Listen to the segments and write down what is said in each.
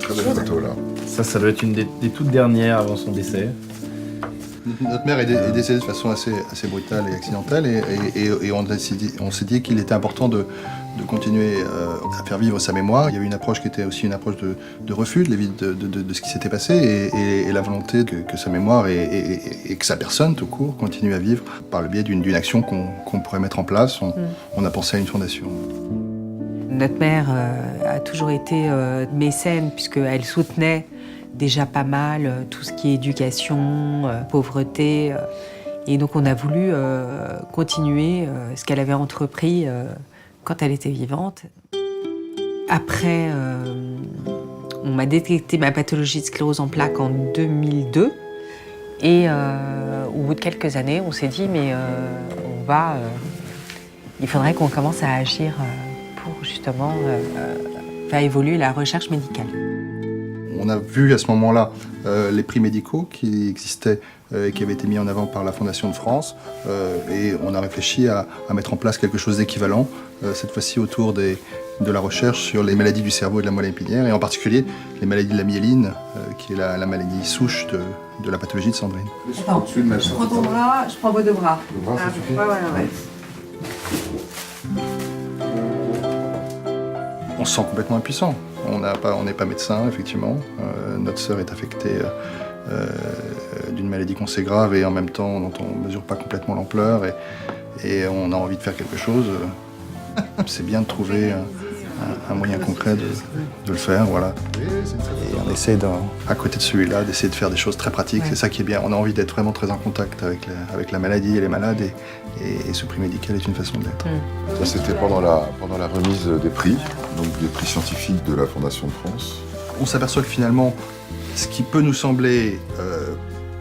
très belle photo là. Ça doit être une des toutes dernières avant son décès. Notre mère est décédée de façon assez brutale et accidentelle et on s'est dit qu'il était important de continuer à faire vivre sa mémoire. Il y avait une approche qui était aussi une approche de refus de ce qui s'était passé et la volonté que sa mémoire et que sa personne tout court continue à vivre par le biais d'une action qu'on pourrait mettre en place. On a pensé à une fondation. Notre mère a toujours été mécène puisqu'elle soutenait déjà pas mal tout ce qui est éducation, pauvreté. Et donc on a voulu continuer ce qu'elle avait entrepris quand elle était vivante. Après, on m'a détecté ma pathologie de sclérose en plaques en 2002. Et au bout de quelques années, on s'est dit, mais il faudrait qu'on commence à agir pour justement faire évoluer la recherche médicale. On a vu à ce moment-là les prix médicaux qui existaient et qui avaient été mis en avant par la Fondation de France. Et on a réfléchi à mettre en place quelque chose d'équivalent, cette fois-ci autour de la recherche sur les maladies du cerveau et de la moelle épinière, et en particulier les maladies de la myéline, qui est la maladie souche de la pathologie de Sandrine. Attends, je prends ton bras, je prends vos deux bras. Le bras, ça suffit. Ouais. On se sent complètement impuissant. On n'est pas médecin, effectivement. Notre sœur est affectée d'une maladie qu'on sait grave et en même temps dont on ne mesure pas complètement l'ampleur et on a envie de faire quelque chose. C'est bien de trouver un moyen concret de le faire, voilà. Et on essaie, à côté de celui-là, d'essayer de faire des choses très pratiques. Ouais. C'est ça qui est bien. On a envie d'être vraiment très en contact avec la maladie et les malades et ce prix médical est une façon de l'être. Ça, c'était pendant la remise des prix, donc des prix scientifiques de la Fondation de France. On s'aperçoit que finalement, ce qui peut nous sembler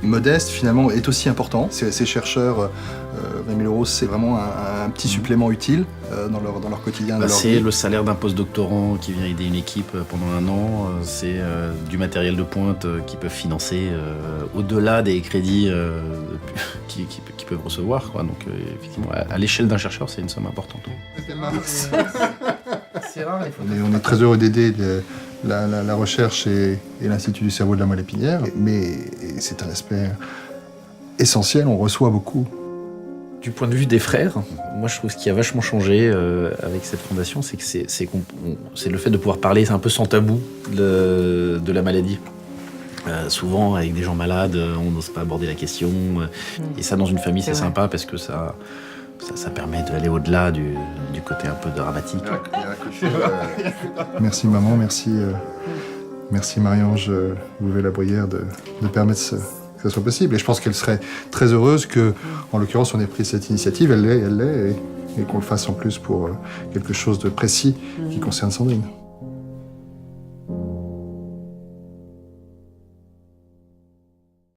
modeste, finalement, est aussi important. Ces chercheurs, 20 000 €, c'est vraiment un petit supplément utile dans leur quotidien. C'est le salaire d'un postdoctorant qui vient aider une équipe pendant un an. C'est du matériel de pointe qu'ils peuvent financer au-delà des crédits qu'ils peuvent recevoir, quoi. Donc, effectivement, à l'échelle d'un chercheur, c'est une somme importante. C'est rare. On est très heureux d'aider la recherche et l'Institut du cerveau de la moelle épinière, mais c'est un aspect essentiel, on reçoit beaucoup. Du point de vue des frères, moi je trouve que ce qui a vachement changé avec cette fondation, c'est que c'est le fait de pouvoir parler un peu sans tabou de la maladie. Souvent, avec des gens malades, on n'ose pas aborder la question. Et ça, dans une famille, c'est sympa parce que ça permet d'aller au-delà du côté un peu dramatique. Merci maman, merci Marie-Ange Bouvet-Labruyère de permettre que ça soit possible. Et je pense qu'elle serait très heureuse que, en l'occurrence, on ait pris cette initiative, elle l'est, et qu'on le fasse en plus pour quelque chose de précis qui concerne Sandrine.